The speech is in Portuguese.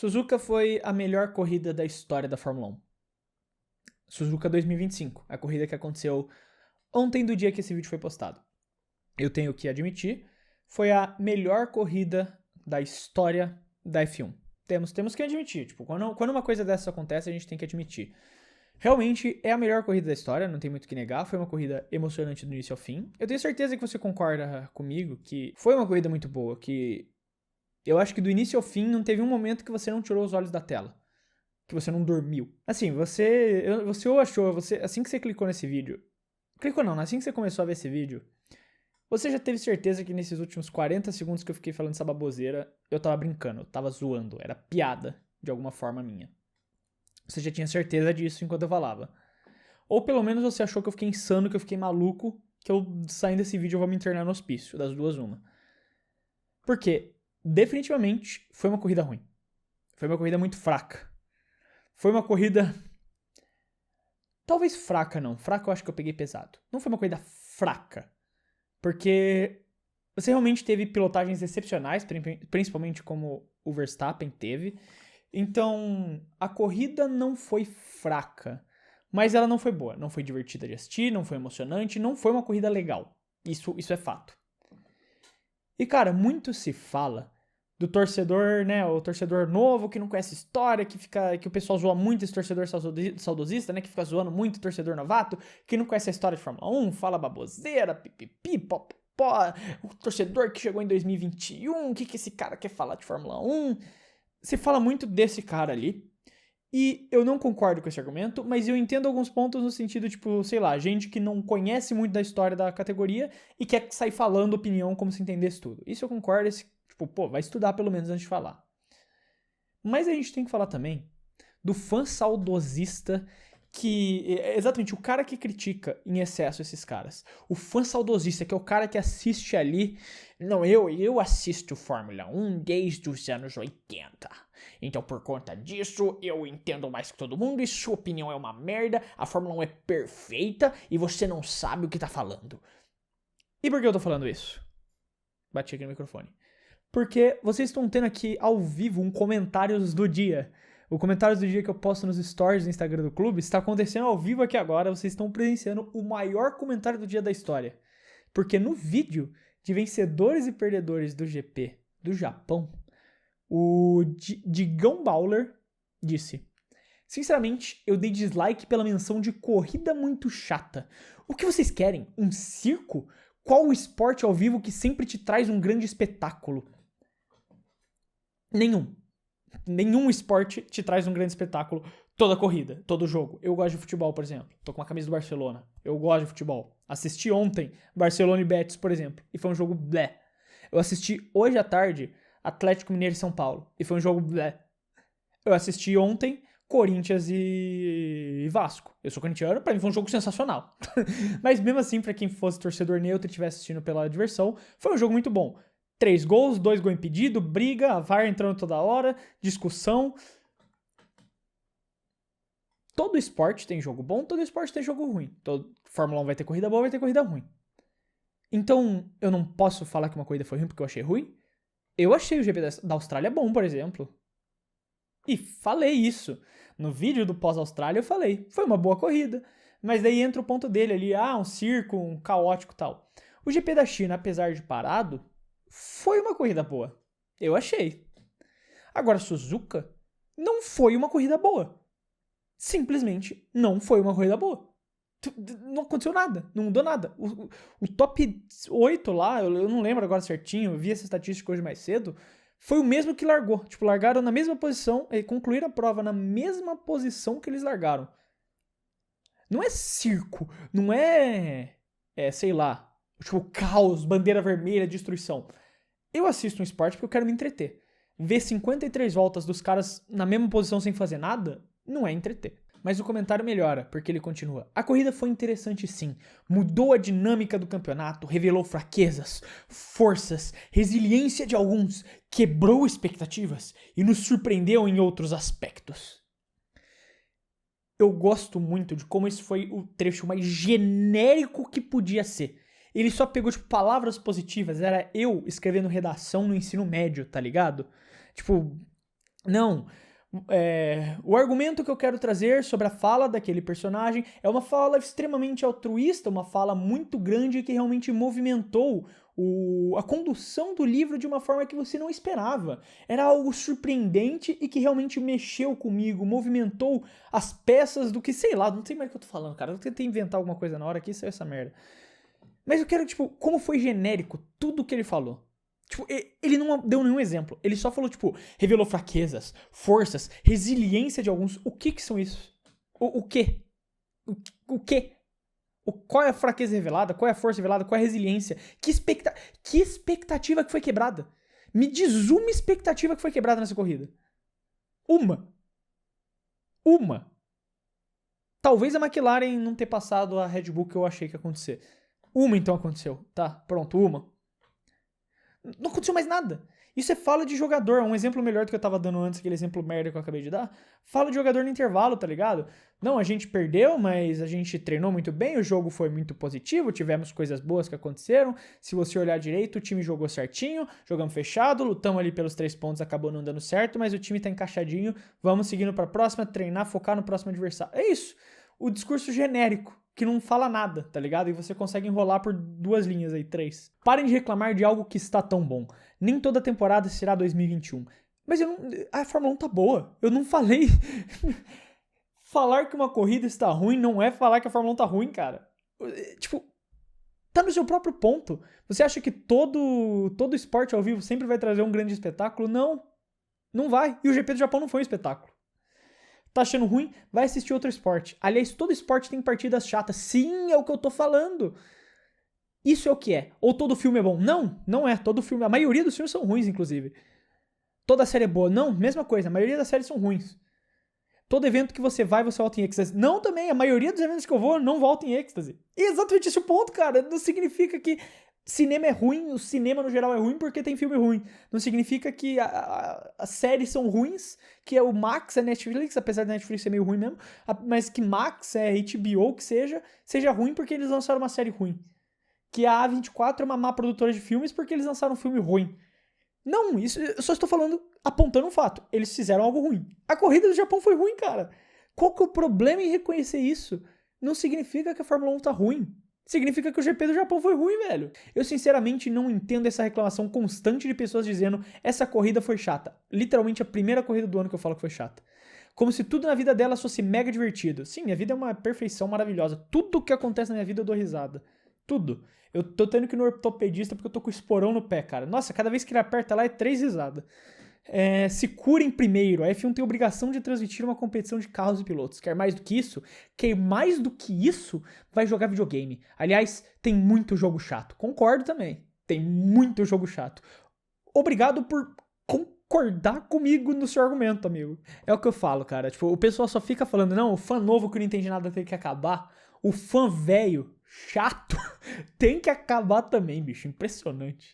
Suzuka foi a melhor corrida da história da Fórmula 1. Suzuka 2025, a corrida que aconteceu ontem do dia que esse vídeo foi postado. Eu tenho que admitir, foi a melhor corrida da história da F1. Temos que admitir, tipo, quando uma coisa dessa acontece, a gente tem que admitir. Realmente é a melhor corrida da história, não tem muito o que negar, foi uma corrida emocionante do início ao fim. Eu tenho certeza que você concorda comigo que foi uma corrida muito boa, que eu acho que do início ao fim não teve um momento que você não tirou os olhos da tela. Que você não dormiu. Assim, você achou, assim que você clicou nesse vídeo... Clicou não, assim que você começou a ver esse vídeo, você já teve certeza que nesses últimos 40 segundos que eu fiquei falando essa baboseira, eu tava brincando, eu tava zoando, era piada, de alguma forma minha. Você já tinha certeza disso enquanto eu falava. Ou pelo menos você achou que eu fiquei insano, que eu fiquei maluco, que eu saindo desse vídeo eu vou me internar no hospício, das duas uma. Porque, definitivamente, foi uma corrida ruim. Foi uma corrida muito fraca. Foi uma corrida... Talvez fraca não, fraca eu acho que eu peguei pesado. Não foi uma corrida fraca, porque você realmente teve pilotagens excepcionais, principalmente como o Verstappen teve. Então, a corrida não foi fraca, mas ela não foi boa. Não foi divertida de assistir, não foi emocionante, não foi uma corrida legal. Isso é fato. E cara, muito se fala do torcedor, né, o torcedor novo que não conhece história, que o pessoal zoa muito esse torcedor saudosista, né, que fica zoando muito o torcedor novato, que não conhece a história de Fórmula 1, fala baboseira, pipipi, popopó, o torcedor que chegou em 2021, o que esse cara quer falar de Fórmula 1? Se fala muito desse cara ali, e eu não concordo com esse argumento, mas eu entendo alguns pontos no sentido, tipo, sei lá, gente que não conhece muito da história da categoria e quer sair falando opinião como se entendesse tudo. Isso eu concordo, tipo, pô, vai estudar pelo menos antes de falar. Mas a gente tem que falar também do fã saudosista que... Exatamente, o cara que critica em excesso esses caras. O fã saudosista, que é o cara que assiste ali... Não, eu assisto Fórmula 1 desde os anos 80. Então, por conta disso, eu entendo mais que todo mundo e sua opinião é uma merda, a Fórmula 1 é perfeita e você não sabe o que tá falando. E por que eu tô falando isso? Bati aqui no microfone. Porque vocês estão tendo aqui ao vivo um comentários do dia. O comentários do dia que eu posto nos stories do Instagram do clube está acontecendo ao vivo aqui agora. Vocês estão presenciando o maior comentário do dia da história. Porque no vídeo de vencedores e perdedores do GP do Japão, o Digão Bowler disse: sinceramente, eu dei dislike pela menção de corrida muito chata. O que vocês querem? Um circo? Qual o esporte ao vivo que sempre te traz um grande espetáculo? Nenhum esporte te traz um grande espetáculo toda corrida, todo jogo. Eu gosto de futebol, por exemplo. Tô com uma camisa do Barcelona. Eu gosto de futebol. Assisti ontem Barcelona e Betis, por exemplo, e foi um jogo blé. Eu assisti hoje à tarde Atlético Mineiro e São Paulo, e foi um jogo blé. Eu assisti ontem Corinthians e Vasco. Eu sou corintiano, pra mim foi um jogo sensacional. Mas mesmo assim, pra quem fosse torcedor neutro e estivesse assistindo pela diversão, foi um jogo muito bom. 3 gols, 2 gols impedidos, briga, a VAR entrando toda hora, discussão. Todo esporte tem jogo bom, todo esporte tem jogo ruim. Todo Fórmula 1 vai ter corrida boa, vai ter corrida ruim. Então, eu não posso falar que uma corrida foi ruim porque eu achei ruim. Eu achei o GP da Austrália bom, por exemplo. E falei isso. No vídeo do pós-Austrália eu falei, foi uma boa corrida. Mas daí entra o ponto dele ali, um circo, um caótico e tal. O GP da China, apesar de parado, foi uma corrida boa. Eu achei. Agora, Suzuka não foi uma corrida boa. Simplesmente não foi uma corrida boa. Não aconteceu nada, não mudou nada. O top 8 lá, eu não lembro agora certinho, eu vi essa estatística hoje mais cedo, foi o mesmo que largou. Tipo, largaram na mesma posição e concluíram a prova na mesma posição que eles largaram. Não é circo, não é sei lá, tipo, caos, bandeira vermelha, destruição. Eu assisto um esporte porque eu quero me entreter. Ver 53 voltas dos caras na mesma posição sem fazer nada, não é entreter. Mas o comentário melhora, porque ele continua. A corrida foi interessante sim, mudou a dinâmica do campeonato, revelou fraquezas, forças, resiliência de alguns, quebrou expectativas e nos surpreendeu em outros aspectos. Eu gosto muito de como esse foi o trecho mais genérico que podia ser. Ele só pegou, tipo, palavras positivas, era eu escrevendo redação no ensino médio, tá ligado? Tipo, Não. O argumento que eu quero trazer sobre a fala daquele personagem é uma fala extremamente altruísta, uma fala muito grande que realmente movimentou a condução do livro de uma forma que você não esperava. Era algo surpreendente e que realmente mexeu comigo, movimentou as peças do que, sei lá, não sei mais o que eu tô falando, cara. Eu tentei inventar alguma coisa na hora aqui e saiu essa merda. Mas eu quero, tipo, como foi genérico tudo que ele falou. Tipo, ele não deu nenhum exemplo. Ele só falou, tipo, revelou fraquezas, forças, resiliência de alguns. O que são isso? O quê? O quê? Qual é a fraqueza revelada? Qual é a força revelada? Qual é a resiliência? Que expectativa que foi quebrada? Me diz uma expectativa que foi quebrada nessa corrida. Uma. Talvez a McLaren não ter passado a Red Bull que eu achei que ia acontecer. Uma então aconteceu. Tá, pronto, uma. Não aconteceu mais nada. Isso é fala de jogador. Um exemplo melhor do que eu tava dando antes, aquele exemplo merda que eu acabei de dar. Fala de jogador no intervalo, tá ligado? Não, a gente perdeu, mas a gente treinou muito bem, o jogo foi muito positivo, tivemos coisas boas que aconteceram. Se você olhar direito, o time jogou certinho, jogamos fechado, lutamos ali pelos 3 pontos, acabou não dando certo, mas o time tá encaixadinho, vamos seguindo pra próxima, treinar, focar no próximo adversário. É isso. O discurso genérico, que não fala nada, tá ligado? E você consegue enrolar por 2 linhas aí, 3. Parem de reclamar de algo que está tão bom. Nem toda temporada será 2021. Mas a Fórmula 1 tá boa. Eu não falei... Falar que uma corrida está ruim não é falar que a Fórmula 1 tá ruim, cara. Tipo, tá no seu próprio ponto. Você acha que todo esporte ao vivo sempre vai trazer um grande espetáculo? Não. Não vai. E o GP do Japão não foi um espetáculo. Tá achando ruim? Vai assistir outro esporte. Aliás, todo esporte tem partidas chatas. Sim, é o que eu tô falando. Isso é o que é. Ou todo filme é bom? Não, não é. Todo filme... A maioria dos filmes são ruins, inclusive. Toda série é boa? Não, mesma coisa. A maioria das séries são ruins. Todo evento que você vai, você volta em êxtase. Não também. A maioria dos eventos que eu vou, não volta em êxtase. E é exatamente esse o ponto, cara. Não significa que cinema é ruim, o cinema no geral é ruim porque tem filme ruim. Não significa que as séries são ruins, que é o Max, é Netflix, apesar da Netflix ser meio ruim mesmo, mas que Max, é HBO, que seja ruim porque eles lançaram uma série ruim. Que a A24 é uma má produtora de filmes porque eles lançaram um filme ruim. Não, isso eu só estou falando, apontando um fato. Eles fizeram algo ruim. A corrida do Japão foi ruim, cara. Qual que é o problema em reconhecer isso? Não significa que a Fórmula 1 tá ruim. Significa que o GP do Japão foi ruim, velho. Eu sinceramente não entendo essa reclamação constante de pessoas dizendo essa corrida foi chata. Literalmente a primeira corrida do ano que eu falo que foi chata. Como se tudo na vida dela fosse mega divertido. Sim, minha vida é uma perfeição maravilhosa. Tudo que acontece na minha vida eu dou risada. Tudo. Eu tô tendo que ir no ortopedista porque eu tô com o esporão no pé, cara. Nossa, cada vez que ele aperta lá é 3 risadas. Se curem primeiro. A F1 tem a obrigação de transmitir uma competição de carros e pilotos. Quer mais do que isso? Quer mais do que isso? Vai jogar videogame. Aliás, tem muito jogo chato. Concordo também. Tem muito jogo chato. Obrigado por concordar comigo no seu argumento, amigo. É o que eu falo, cara. Tipo, o pessoal só fica falando, não, o fã novo que não entende nada tem que acabar. O fã velho, chato, tem que acabar também, bicho. Impressionante.